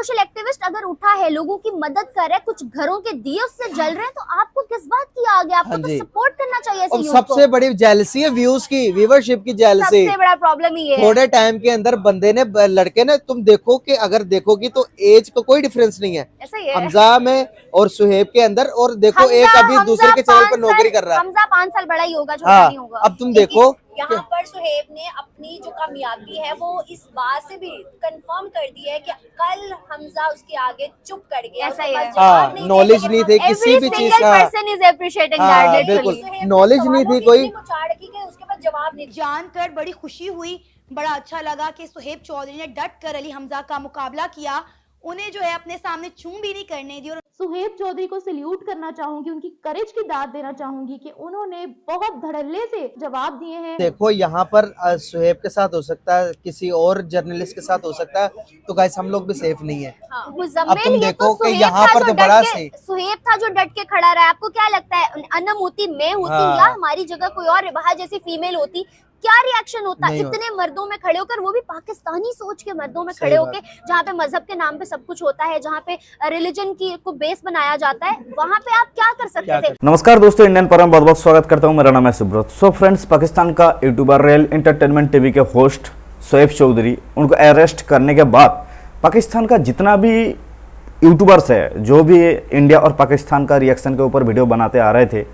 Social activist अगर उठा है, लोगों की मदद कर रहा है, कुछ घरों के दिए उससे जल रहे हैं, तो आपको किस बात की आगे, आपको तो सपोर्ट करना चाहिए ऐसे यूथ को। सबसे बड़ी जेलसी है व्यूज की, व्यूअरशिप की जेलसी। सबसे बड़ा प्रॉब्लम ही है। थोड़े टाइम के अंदर बंदे ने, लड़के ने, तुम देखो कि अगर देखोगी तो एज का कोई डिफरेंस नहीं है, ऐसा ही है। हमजा में और सुहेब के अंदर, और देखो एक अभी दूसरे के चैनल पर नौकरी कर रहा है। हमजा 5 साल बड़ा ही होगा, छोटा नहीं होगा। अब तुम देखो यहाँ पर सुहेब ने अपनी जो कामयाबी है वो इस बात से भी कंफर्म कर दी है कि कल हमजा उसके आगे चुप कर गया। ऐसा ही है। नॉलेज नहीं थे किसी भी चीज का। बिल्कुल नॉलेज नहीं थी कोई। उसके बाद जवाब नहीं। जानकर बड़ी खुशी हुई, बड़ा अच्छा लगा कि सुहेब चौधरी ने डट कर अली हमजा का मुकाबला किया, उन्हें जो है अपने सामने चूम भी नहीं करने दी। और सुहेब चौधरी को सल्यूट करना चाहूंगी, उनकी करेज की दाद देना चाहूंगी कि उन्होंने बहुत धड़ल्ले से जवाब दिए हैं। देखो यहाँ पर सुहेब के साथ हो सकता है, किसी और जर्नलिस्ट के साथ हो सकता है, तो गाइस हम लोग भी सेफ नहीं है। अब तुम देखो कि यहाँ पर तो बड़ा से सुहेब था जो डट के खड़ा रहा है। आपको क्या लगता है, अनम होती, मैं होती, या हमारी जगह कोई और रिबहा जैसी फीमेल होती, क्या रिएक्शन होता? इतने मर्दों में खड़े होकर, वो भी पाकिस्तानी सोच के मर्दों में खड़े होकर, जहाँ पे मजहब के नाम पे सब कुछ होता है, जहाँ पे रिलीजन की को बेस बनाया जाता है, वहाँ पे आप क्या कर सकते थे? नमस्कार दोस्तों, इंडियन पर बहुत बहुत स्वागत करता हूँ। मेरा नाम है सुब्रत। सो फ्रेंड्स, पाकिस्तान का यूट्यूबर रियल एंटरटेनमेंट टीवी के होस्ट सुहेब चौधरी, उनको अरेस्ट करने के बाद पाकिस्तान का जितना भी यूट्यूबर्स है, जो भी इंडिया और पाकिस्तान का रिएक्शन के ऊपर वीडियो बनाते आ रहे थे,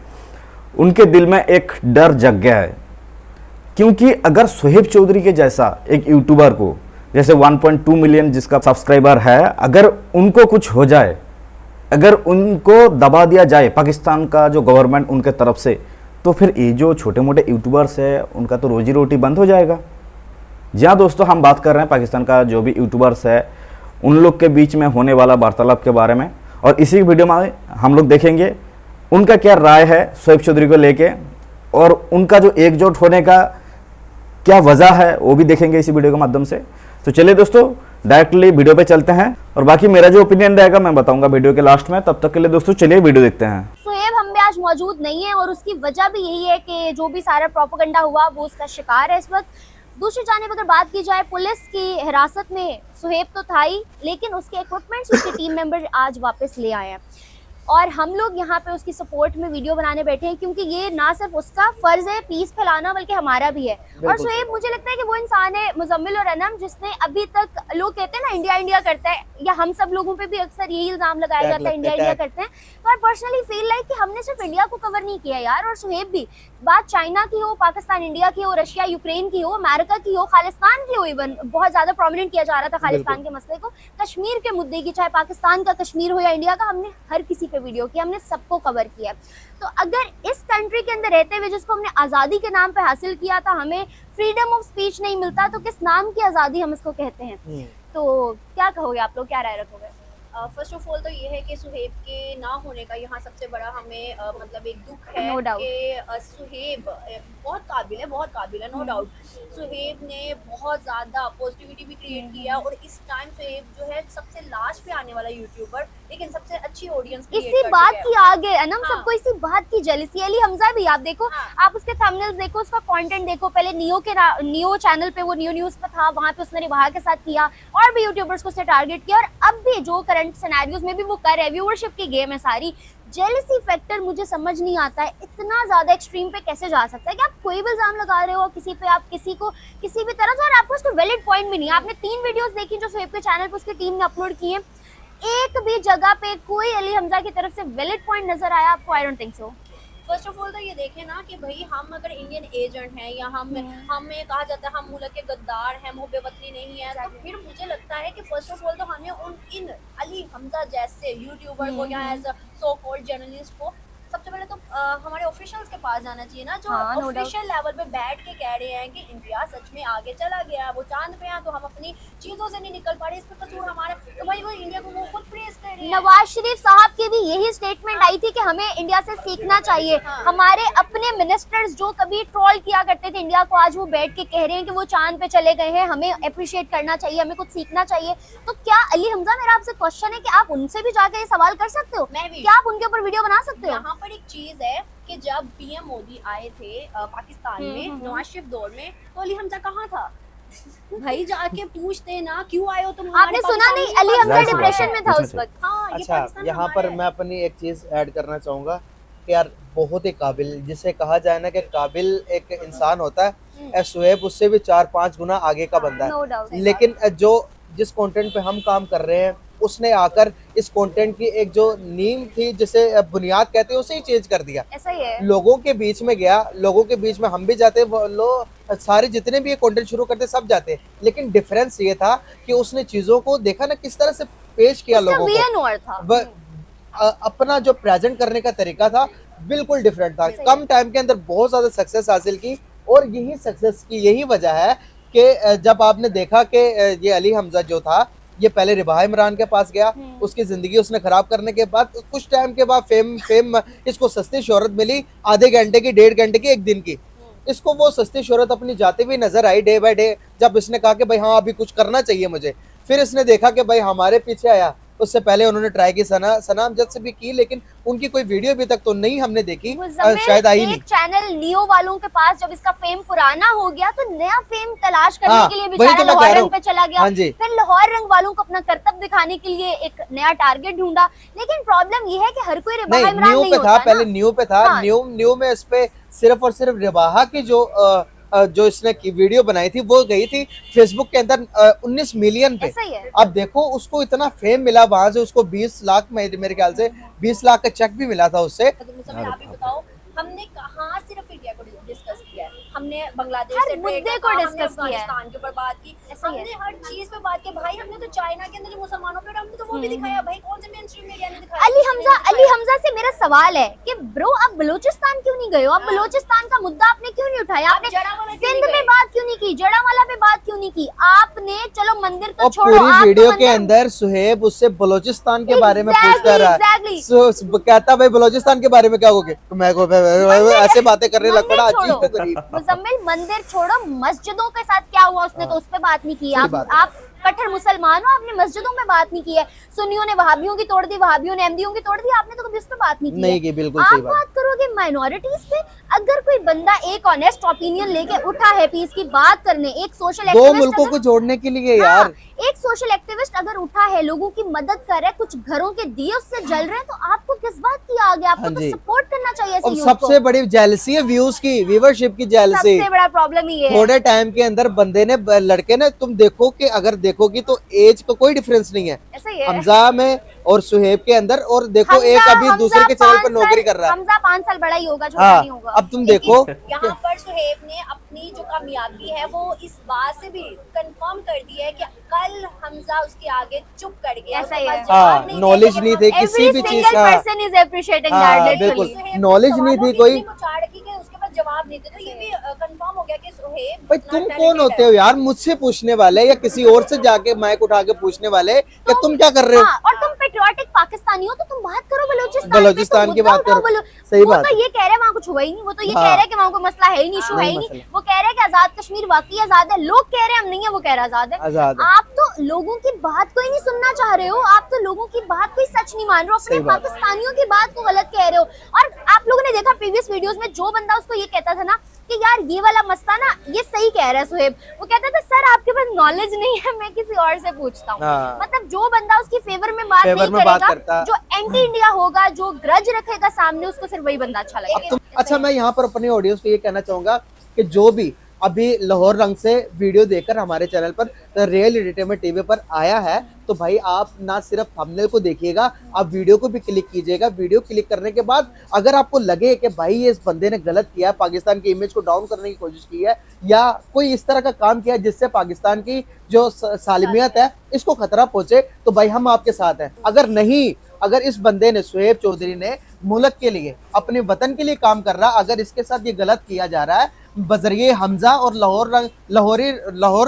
उनके दिल में एक डर जग गया है। क्योंकि अगर सुहेब चौधरी के जैसा एक यूट्यूबर को, जैसे 1.2 मिलियन जिसका सब्सक्राइबर है, अगर उनको कुछ हो जाए, अगर उनको दबा दिया जाए पाकिस्तान का जो गवर्नमेंट उनके तरफ से, तो फिर ये जो छोटे मोटे यूट्यूबर्स है उनका तो रोजी रोटी बंद हो जाएगा। जहाँ दोस्तों हम बात कर रहे हैं पाकिस्तान का जो भी यूट्यूबर्स है, उन लोग के बीच में होने वाला वार्तालाप के बारे में, और इसी वीडियो में हम लोग देखेंगे उनका क्या राय है सुहेब चौधरी को लेके, और उनका जो एकजुट होने का क्या वजह है वो भी देखेंगे इसी वीडियो के माध्यम से। तो चलिए दोस्तों, डायरेक्टली वीडियो पे चलते हैं, और बाकी मेरा जो ओपिनियन रहेगा मैं बताऊंगा वीडियो के लास्ट में। तब तक के लिए दोस्तों चलिए वीडियो देखते हैं। सुहेब हम भी आज मौजूद नहीं है, और उसकी वजह भी यही है कि जो भी सारा प्रोपेगेंडा हुआ वो उसका शिकार है इस वक्त। दूसरी जानिब अगर बात की जाए, पुलिस की हिरासत में सुहेब तो था ही, लेकिन उसके इक्विपमेंट्स उसके टीम मेंबर आज वापस ले आए हैं, और हम लोग यहाँ पे उसकी सपोर्ट में वीडियो बनाने बैठे हैं, क्योंकि ये ना सिर्फ उसका फर्ज है पीस फैलाना, बल्कि हमारा भी है। और सुहेब मुझे लगता है कि वो इंसान है, मुजम्मिल और अनम, जिसने अभी तक, लोग कहते हैं ना इंडिया इंडिया करता है, या हम सब लोगों पे भी अक्सर यही इल्जाम लगाया जाता है इंडिया इंडिया करते हैं, तो आई पर्सनली फील लाइक कि हमने सिर्फ इंडिया को कवर नहीं किया यार। और सुहेब भी, बात चाइना की हो, पाकिस्तान इंडिया की हो, रशिया यूक्रेन की हो, अमेरिका की हो, खालिस्तान की हो, इवन बहुत ज्यादा प्रोमिनेंट किया जा रहा था खालिस्तान के मसले को, कश्मीर के मुद्दे की, चाहे पाकिस्तान का कश्मीर हो या इंडिया का, हमने हर किसी पे वीडियो की, हमने सबको कवर किया। तो अगर इस कंट्री के अंदर रहते हुए, जिसको हमने आज़ादी के नाम पे हासिल किया था, हमें फ्रीडम ऑफ स्पीच नहीं मिलता, तो किस नाम की आज़ादी हम इसको कहते हैं? तो क्या कहोगे आप लोग, क्या राय रखोगे? फर्स्ट ऑफ ऑल तो ये है कि सुहेब के ना होने का यहाँ सबसे बड़ा हमें मतलब एक दुख है कि सुहेब बहुत काबिल है, नो डाउट। सुहेब ने बहुत ज़्यादा पॉजिटिविटी भी क्रिएट किया, और इस टाइम सुहेब जो है सबसे लास्ट पे आने वाला यूट्यूबर, लेकिन सबसे अच्छी ऑडियंस इसी बात की आगे अनम सबको इसी बात की जेलसी। अली हमजा भी आप देखो, आप उसके थंबनेल्स देखो, उसका कंटेंट देखो। पहले नियो चैनल पे, वो नियो न्यूज़ पे था, वहाँ पे उसने रिबहा के साथ किया, और भी यूट्यूबर्स को उसने टारगेट किया, और अब भी जो करंट सिनेरियोज में भी वो कर रहे हैं, व्यूअरशिप की गेम है सारी। जेलसी फैक्टर मुझे समझ नहीं आता है, इतना ज्यादा एक्सट्रीम पे कैसे जा सकता है कि आप कोई भी इल्जाम लगा रहे हो किसी पे, आप किसी को किसी भी तरह से, और आपको उसको वैलिड पॉइंट भी नहीं है। आपने 3 वीडियोस देखी जो सुहेब के चैनल पे उसकी टीम ने अपलोड की है, एक भी जगह पे कोई अली हमजा की तरफ से वैलिड पॉइंट नजर आया आपको? I don't think so. First of all तो ये देखें ना कि भाई हम अगर इंडियन एजेंट हैं, या हमें कहा जाता है हम मुल्क के गद्दार हैं, मुहब्बे वतनी नहीं है, तो फिर मुझे लगता है कि फर्स्ट ऑफ ऑल तो हमें इन अली हमजा जैसे यूट्यूबर को या as a so called journalist को सबसे पहले तो हमारे ऑफिशियल्स के पास जाना चाहिए ना, जो ऑफिशियल लेवल पे बैठ के कह रहे हैं कि इंडिया सच में आगे चला गया, वो चांद पे हैं, तो हम अपनी चीजों से नहीं निकल पा रहे, इस पे कसूर हमारा, तो भाई वो इंडिया को वो खुद प्रेज कर रहे हैं। नवाज शरीफ साहब की भी यही स्टेटमेंट आई थी कि हमें इंडिया से सीखना चाहिए। हमारे अपने मिनिस्टर्स जो कभी ट्रोल किया करते थे इंडिया को, आज वो बैठ के कह रहे हैं कि वो चांद पे चले गए हैं, हमें अप्रिशिएट करना चाहिए, हमें कुछ सीखना चाहिए। तो क्या अली हमजा, मेरा आपसे क्वेश्चन है कि आप उनसे भी जाकर ये सवाल कर सकते हो? क्या आप उनके ऊपर वीडियो बना सकते हो? यहाँ पर एक चीज है कि जब पीएम मोदी आए थे पाकिस्तान में नवाज शरीफ दौर में, तो अली हमजा कहाँ था? भाई जाके पूछते ना क्यों आए हो तुम आपने सुना नहीं, अली हमजा जाहिर सी बात डिप्रेशन है, में था पूछना उस वक्त। हाँ ये अच्छा, पाकिस्तान यहाँ हमारा पर है। मैं अपनी एक चीज ऐड करना चाहूंगा कि यार बहुत ही काबिल, जिसे कहा जाए ना कि काबिल एक इंसान होता है, शुएब उससे भी 4-5 गुना आगे का बंदा नो है। डाउट। लेकिन जो जिस कंटेंट पे हम काम कर रहे हैं, उसने आकर इस कंटेंट की एक जो नींव थी, जिसे बुनियाद कहते हैं, उसे ही चेंज कर दिया। ऐसा ही है। लोगों के बीच में गया, लोगों के बीच में हम भी जाते, वो लोग सारे जितने भी ये कंटेंट शुरू करते सब जाते, लेकिन डिफरेंस ये था कि उसने चीजों को देखा ना किस तरह से पेश किया उसका लोगों विजन को। और था। वह अपना जो प्रेजेंट करने का तरीका था बिल्कुल डिफरेंट था। कम टाइम के अंदर बहुत ज्यादा सक्सेस हासिल की, और यही सक्सेस की यही वजह है कि जब आपने देखा कि ये अली हमजा जो था, ये पहले रिबाह इमरान के पास गया, उसकी जिंदगी उसने खराब करने के बाद कुछ टाइम के बाद फेम इसको सस्ती शोहरत मिली, आधे घंटे की, 1.5 घंटे की, 1 दिन की। इसको वो सस्ती शोहरत अपनी जाती हुई नजर आई डे बाय डे, जब इसने कहा कि भाई हाँ अभी कुछ करना चाहिए मुझे। फिर इसने देखा कि भाई हमारे पीछे आया। उससे पहले उन्होंने ट्राई की सना अमजद से भी की, लेकिन उनकी कोई वीडियो अभी तक तो नहीं हमने देखी, शायद आई नहीं। एक चैनल नियो वालों के पास जब इसका फेम पुराना हो गया तो नया फेम तलाश करने हाँ, के लिए वही बेचारा तो मैं कह लाहौर रहा रंग हूँ। पे चला गया। हाँ जी। फिर लाहौर रंग वालों को अपना करतब दिखाने के लिए एक नया टारगेट ढूंढा। लेकिन प्रॉब्लम ये है कि हर कोई रिबाह नहीं, इमरान न्यू नहीं पे होता था, ना। पहले न्यू पे था। हाँ। न्यू में इस पे सिर्फ और सिर्फ रिबाहा की जो इसने की वीडियो बनाई थी वो गई थी फेसबुक के अंदर 19 मिलियन पे। ऐसा ही है। अब देखो उसको इतना फेम मिला, वहां से उसको 20 लाख, मेरे ख्याल से 20 लाख का चेक भी मिला था उससे। तो मुसम्मिल आप ही बताओ, हमने कहाँ सिर्फ इंडिया को डिस्कस किया है, हमने बांग्लादेश हर से मुद्दे trade को का, हमने discuss किया है। अफगानिस्तान के ऊपर बात की, ऐसा ही है। हमने हर चीज पे बात की। भाई हमने तो चाइना के अंदर जो मुसलमानों पे हमने तो वो भी दिखाया। भाई कौन से मेन स्ट्रीम मीडिया ने दिखाया? अली किसी ने नहीं हमजा दिखाया। से मेरा सवाल है कि ब्रो आप बलूचिस्तान क्यों नहीं गए हो? आप बलूचिस्तान का मुद्दा आपने क्यों नहीं उठाया? आप आपने जड़ावाला क्यों सिंध नहीं में गए? बात क्यों नहीं की? जड़ावाला पे बात क्यों नहीं की? आपने चलो मंदिर तो और छोड़ो, पूरी आप तो वीडियो के मंदिर- अंदर सुहेब उससे बलूचिस्तान के बारे में Exactly, पूछता रहा। exactly. कहता भाई बलूचिस्तान के बारे में क्या कहोगे? मैं ऐसे बातें करने लग पड़ा, मंदिर अजीब छोड़ो। गरीब। मुजम्मिल मंदिर छोड़ो, मस्जिदों के साथ क्या हुआ उसने तो उस पे बात नहीं की। सही बात है। आप कट्टर मुसलमान हो, आपने मस्जिदों में बात नहीं की है। सुन्नियों ने वहाबियों की तोड़ दी, वहाबियों ने अहमदियों की तोड़ दी, आपने तो कभी उस पे बात नहीं की नहीं है। की, बिल्कुल आप सही बात। बात करोगे माइनॉरिटीज पे। अगर कोई बंदा एक ऑनेस्ट ओपिनियन लेके उठा है पीस की बात करने, एक सोशल दो एक्टिविस्ट मुल्कों को जोड़ने के लिए हाँ, यार। एक सोशल एक्टिविस्ट अगर उठा है, लोगों की मदद कर रहा है, कुछ घरों के दिए उससे जल रहे हैं, तो आपको किस बात की आगे? आपको हाँ तो जी। सपोर्ट करना चाहिए ऐसे और यूथ को। सबसे बड़ी जेलसी है व्यूज की, व्यूवरशिप की जेलसी। सबसे बड़ा प्रॉब्लम ही है। थोड़े टाइम के अंदर बंदे ने, लड़के ने, तुम देखो कि अगर देखोगी तो एज का कोई डिफरेंस नहीं है ऐसा ही है। हमजा में और सुहेब के अंदर। और देखो एक अभी दूसरे के चैनल पर नौकरी कर रहा है। हमजा 5 साल बड़ा ही होगा, छोटा हाँ, नहीं होगा। अब तुम देखो यहाँ पर सुहेब ने अपनी जो कामयाबी है वो इस बात से भी कंफर्म कर दी है कि कल हमजा उसके आगे चुप कर गया। ऐसा उसके ही पास है। जवाब हाँ, नहीं knowledge थे, नहीं लेकिन थे किसी Every भी चीज single का। person is appreciating हाँ, that, literally. बिल्कुल। सुहेब knowledge सवालों नहीं थी की कोई। इतनी मुचाड़की के उसके पास जवाब नहीं थे, तो ये भी कंफर्म हो गया कि सुहेब भाई इतना तुम कौन talented होते है। हो यार मुझसे पूछने वाले, या किसी और से जाके माइक उठा के पूछने वाले कि तुम क्या कर रहे हो? हाँ, और तुम पेट्रियोटिक पाकिस्तानी हो तो तुम बात करो बलूचिस्तान पे, की तो बात मुद्दा करो। उठाओ, सही वो बात तो ये कह रहे हैं वहाँ कुछ हुआ ही नहीं। वो तो ये हाँ। कह रहे हैं कि वहाँ कोई मसला है ही नहीं, इशू है ही नहीं नहीं। मसला। वो कह रहे हैं कि आजाद कश्मीर वाकई आजाद है। लोग कह रहे हैं हम नहीं है, वो कह रहा है आजाद है। आजाद है। आप तो लोगों की बात को ही नहीं सुनना चाह रहे हो। आप तो लोगों की बात कोई सच नहीं मान रहे हो, अपने सही बात। पाकिस्तानियों की बात को गलत कह रहे हो। और आप लोगों ने देखा प्रीवियस वीडियोस में, जो बंदा उसको ये कहता था ना कि यार ये वाला मसला ना ये सही कह रहा है सुहेब, वो कहता था सर आपके पास नॉलेज नहीं है, मैं किसी और से पूछता हूँ। हाँ। मतलब जो बंदा उसकी फेवर में बात फेवर नहीं में बात करेगा, करता। जो एंटी इंडिया होगा, जो ग्रज रखेगा सामने, उसको सिर्फ वही बंदा अच्छा लगेगा। अच्छा, मैं यहाँ पर अपने ऑडियंस को ये कहना चाहूंगा कि जो भी अभी लाहौर रंग से वीडियो देखकर हमारे चैनल पर रियल एंटरटेनमेंट टीवी पर आया है, तो भाई आप ना सिर्फ थंबनेल को देखिएगा, आप वीडियो को भी क्लिक कीजिएगा। वीडियो क्लिक करने के बाद अगर आपको लगे कि भाई ये इस बंदे ने गलत किया है, पाकिस्तान की इमेज को डाउन करने की कोशिश की है, या कोई इस तरह का काम किया है जिससे पाकिस्तान की जो सालिमियत है इसको खतरा पहुंचे, तो भाई हम आपके साथ हैं। अगर नहीं, अगर इस बंदे ने, सुहेब चौधरी ने मुल्क के लिए, अपने वतन के लिए काम कर रहा, अगर इसके साथ ये गलत किया जा रहा है बजरिए हमजा और लाहौर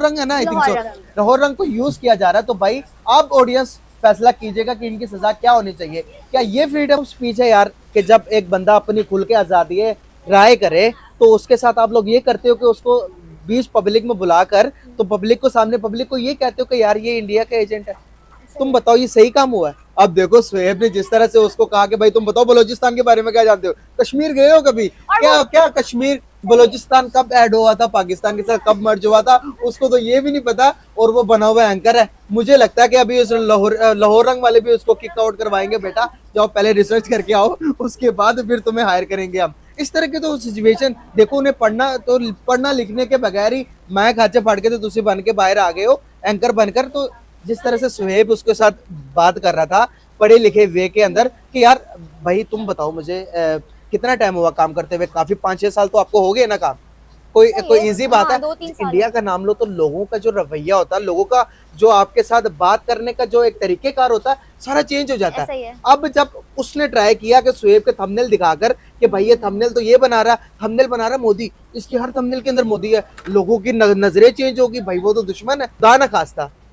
रंग है ना, आई थिंक सो, लाहौर रंग को यूज किया जा रहा है, तो भाई आप ऑडियंस फैसला कीजिएगा कि इनकी सजा क्या होनी चाहिए। क्या ये फ्रीडम ऑफ स्पीच है यार कि जब एक बंदा अपनी खुल के आजादी राय करे, तो उसके साथ आप लोग ये करते हो कि उसको बीच पब्लिक में बुलाकर, तो पब्लिक को सामने, पब्लिक को ये कहते हो कि यार ये इंडिया का एजेंट है। तुम बताओ ये सही काम हुआ है? अब देखो सुहेब ने जिस तरह से उसको कहा कि भाई तुम बताओ बलूचिस्तान के बारे में क्या जानते हो, कश्मीर गए हो कभी? क्या कश्मीर बलूचिस्तान कब ऐड हुआ था पाकिस्तान के साथ, कब मर्ज हुआ था, उसको तो ये भी नहीं पता, और वो बना हुआ एंकर है। मुझे लगता है कि अभी उस लाहौर रंग वाले भी उसको किक आउट करवाएंगे। बेटा जाओ पहले रिसर्च करके आओ, उसके बाद फिर तुम्हें हायर करेंगे हम। इस तरह की तो सिचुएशन देखो, उन्हें पढ़ना लिखने के बगैर ही मैं खाचे फाड़ के तो तुसी बन के बाहर आ गए हो एंकर बनकर। तो जिस तरह से सुहेब उसके साथ बात कर रहा था पढ़े लिखे वे के अंदर कि यार भाई तुम बताओ मुझे कितना टाइम हुआ काम करते हुए, काफी 5-6 साल तो आपको हो गए ना काम, कोई इजी बात है। 2-3 साल इंडिया का नाम लो तो लोगों का जो रवैया होता है, लोगों का जो आपके साथ बात करने का जो एक तरीकेकार होता है, सारा चेंज हो जाता ऐसा ही है। है। अब जब उसने ट्राई किया कि सुहेब के थंबनेल दिखाकर कि भाई ये थंबनेल तो ये बना रहा, थंबनेल बना रहा मोदी, इसकी हर थंबनेल के अंदर मोदी है, लोगों की नजरें चेंज होगी, भाई वो तो दुश्मन है।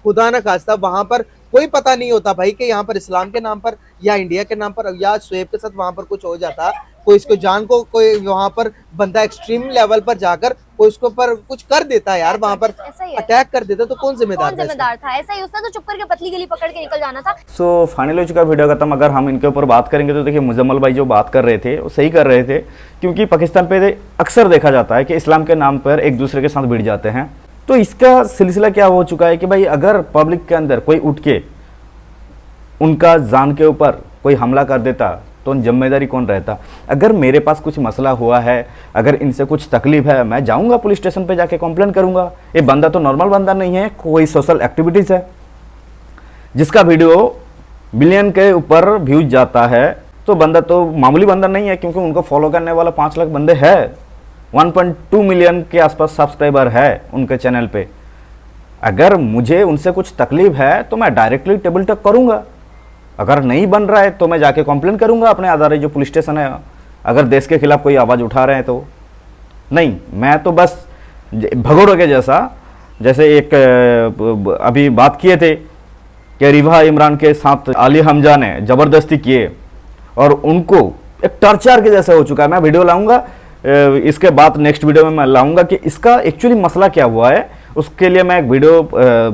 खुदा ना खास्ता वहां पर कोई पता नहीं होता भाई कि यहाँ पर इस्लाम के नाम पर या इंडिया के नाम पर या सुहेब के साथ वहां पर कुछ हो जाता, कोई इसको जान को कोई वहां पर बंदा एक्सट्रीम लेवल पर जाकर कोई उसको पर कुछ कर देता है यार, वहां पर ऐसा ही है। अटैक कर देता, तो कौन जिम्मेदार कौन था इसका? जिम्मेदार था? ऐसा ही, उसने तो चुप करके पतली गली पकड़ के निकल जाना था। सो फाइनल हो चुका वीडियो खत्म। अगर हम इनके ऊपर बात करेंगे तो देखिए मुजम्मल भाई जो बात कर रहे थे वो सही कर रहे थे, क्योंकि पाकिस्तान पे अक्सर देखा जाता है कि इस्लाम के नाम पर एक दूसरे के साथ भिड़ जाते हैं। तो इसका सिलसिला क्या हो चुका है कि भाई अगर पब्लिक के अंदर कोई उठ के उनका जान के ऊपर कोई हमला कर देता तो जिम्मेदारी कौन रहता? अगर मेरे पास कुछ मसला हुआ है, अगर इनसे कुछ तकलीफ है, मैं जाऊंगा पुलिस स्टेशन पे जाके कंप्लेन करूंगा। ये बंदा तो नॉर्मल बंदा नहीं है, कोई सोशल एक्टिविटीज़ है जिसका वीडियो बिलियन के ऊपर व्यूज जाता है, तो बंदा तो मामूली बंदा नहीं है, क्योंकि उनको फॉलो करने वाला 5 लाख बंदे हैं, 1.2 मिलियन के आसपास सब्सक्राइबर है उनके चैनल पे। अगर मुझे उनसे कुछ तकलीफ है तो मैं डायरेक्टली टेबल टॉक करूंगा, अगर नहीं बन रहा है तो मैं जाके कंप्लेन करूंगा अपने आधार जो पुलिस स्टेशन है, अगर देश के खिलाफ कोई आवाज़ उठा रहे हैं तो। नहीं, मैं तो बस भगोड़ों के जैसा, जैसे एक अभी बात किए थे कि रिवा इमरान के साथ अली हमजा ने ज़बरदस्ती किए और उनको एक टॉर्चर के जैसा हो चुका है। मैं वीडियो लाऊंगा इसके बाद, नेक्स्ट वीडियो में मैं लाऊंगा कि इसका एक्चुअली मसला क्या हुआ है, उसके लिए मैं एक वीडियो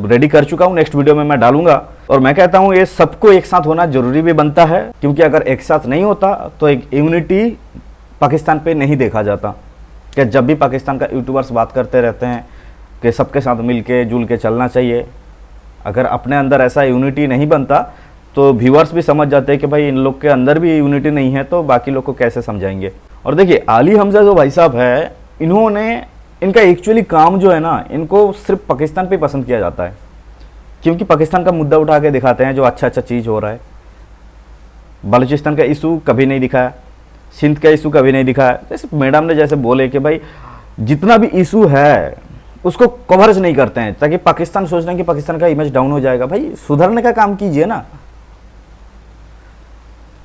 रेडी कर चुका हूं, नेक्स्ट वीडियो में मैं डालूंगा। और मैं कहता हूं ये सबको एक साथ होना जरूरी भी बनता है, क्योंकि अगर एक साथ नहीं होता तो एक यूनिटी पाकिस्तान पे नहीं देखा जाता। कि जब भी पाकिस्तान का यूट्यूबर्स बात करते रहते हैं कि सबके साथ मिल के जुल के चलना चाहिए, अगर अपने अंदर ऐसा यूनिटी नहीं बनता तो व्यूअर्स भी समझ जाते हैं कि भाई इन लोग के अंदर भी यूनिटी नहीं है, तो बाकी लोग को कैसे समझाएंगे। और देखिए अली हमजा जो भाई साहब है, इनका एक्चुअली काम जो है ना, इनको सिर्फ पाकिस्तान पे पसंद किया जाता है, क्योंकि पाकिस्तान का मुद्दा उठा के दिखाते हैं जो अच्छा चीज़ हो रहा है। बलूचिस्तान का इशू कभी नहीं दिखाया, सिंध का इशू कभी नहीं दिखाया। जैसे मैडम ने जैसे बोले कि भाई जितना भी इशू है उसको कवरेज नहीं करते हैं, ताकि पाकिस्तान सोच रहे हैं कि पाकिस्तान का इमेज डाउन हो जाएगा। भाई सुधरने का काम कीजिए ना।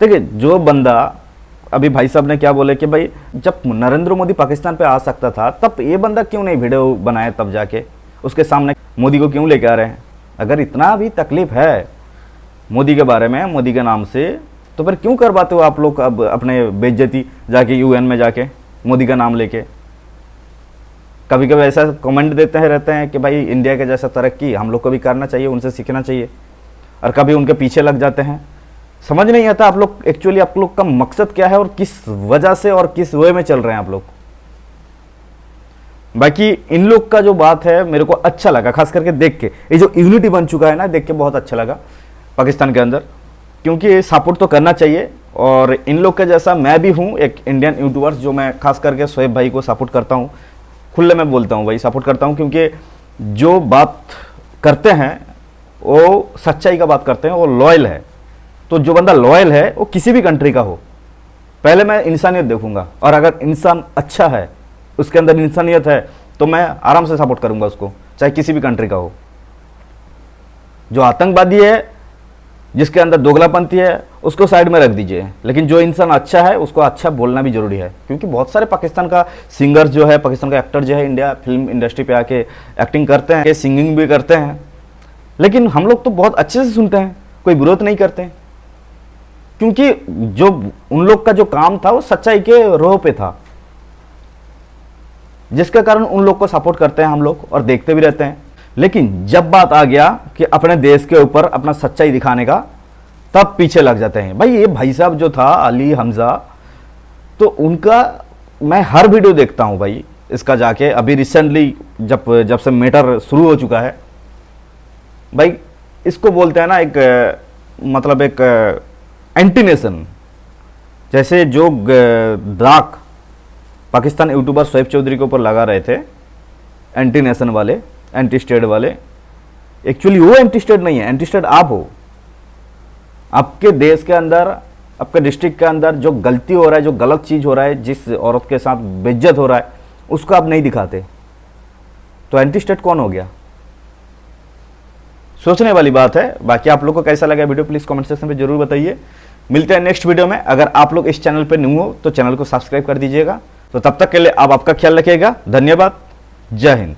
देखिए जो बंदा, अभी भाई साहब ने क्या बोले कि भाई जब नरेंद्र मोदी पाकिस्तान पे आ सकता था तब ये बंदा क्यों नहीं वीडियो बनाया, तब जाके उसके सामने मोदी को क्यों लेके आ रहे हैं? अगर इतना भी तकलीफ है मोदी के बारे में, मोदी के नाम से, तो फिर क्यों करवाते हो आप लोग अब अपने बेइज्जती जाके यूएन में जाके मोदी का नाम लेके? कभी कभी ऐसा कमेंट देते हैं रहते हैं कि भाई इंडिया के जैसा तरक्की हम लोग को भी करना चाहिए, उनसे सीखना चाहिए, और कभी उनके पीछे लग जाते हैं। समझ नहीं आता आप लोग एक्चुअली आप लोग का मकसद क्या है और किस वजह से और किस वे में चल रहे हैं आप लोग। बाकी इन लोग का जो बात है मेरे को अच्छा लगा, खास करके देख के, ये जो यूनिटी बन चुका है ना, देख के बहुत अच्छा लगा पाकिस्तान के अंदर, क्योंकि सपोर्ट तो करना चाहिए। और इन लोग के जैसा मैं भी हूँ एक इंडियन यूट्यूबर्स, जो मैं खास करके शोएब भाई को सपोर्ट करता हूँ, खुले में बोलता हूँ भाई सपोर्ट करता हूँ, क्योंकि जो बात करते हैं वो सच्चाई का बात करते हैं, वो लॉयल है। तो जो बंदा लॉयल है वो किसी भी कंट्री का हो, पहले मैं इंसानियत देखूंगा, और अगर इंसान अच्छा है, उसके अंदर इंसानियत है, तो मैं आराम से सपोर्ट करूंगा उसको, चाहे किसी भी कंट्री का हो। जो आतंकवादी है, जिसके अंदर दोगलापंथी है, उसको साइड में रख दीजिए, लेकिन जो इंसान अच्छा है उसको अच्छा बोलना भी जरूरी है। क्योंकि बहुत सारे पाकिस्तान का सिंगर जो है, पाकिस्तान का एक्टर जो है, इंडिया फिल्म इंडस्ट्री पे आके एक्टिंग करते हैं, सिंगिंग भी करते हैं, लेकिन हम लोग तो बहुत अच्छे से सुनते हैं, कोई विरोध नहीं करते हैं, क्योंकि जो उन लोग का जो काम था वो सच्चाई के रोह पे था, जिसके कारण उन लोग को सपोर्ट करते हैं हम लोग और देखते भी रहते हैं। लेकिन जब बात आ गया कि अपने देश के ऊपर अपना सच्चाई दिखाने का, तब पीछे लग जाते हैं। भाई ये भाई साहब जो था अली हमजा, तो उनका मैं हर वीडियो देखता हूँ भाई इसका जाके। अभी रिसेंटली जब से मैटर शुरू हो चुका है भाई, इसको बोलते हैं ना एक मतलब एक एंटी नेशन। जैसे जो दाग पाकिस्तान यूट्यूबर शोएब चौधरी के ऊपर लगा रहे थे, एंटी नेशन वाले, एंटी स्टेट वाले, एक्चुअली वो एंटी स्टेट नहीं है, एंटी स्टेट आप हो। आपके देश के अंदर, आपके डिस्ट्रिक्ट के अंदर जो गलती हो रहा है, जो गलत चीज़ हो रहा है, जिस औरत के साथ बेइज्जत हो रहा है, उसको आप नहीं दिखाते, तो एंटी स्टेट कौन हो गया? सोचने वाली बात है। बाकी आप लोग को कैसा लगा वीडियो प्लीज़ कमेंट सेक्शन में जरूर बताइए। मिलते हैं नेक्स्ट वीडियो में। अगर आप लोग इस चैनल पर न्यू हो तो चैनल को सब्सक्राइब कर दीजिएगा। तो तब तक के लिए आप आपका ख्याल रखिएगा। धन्यवाद। जय हिंद।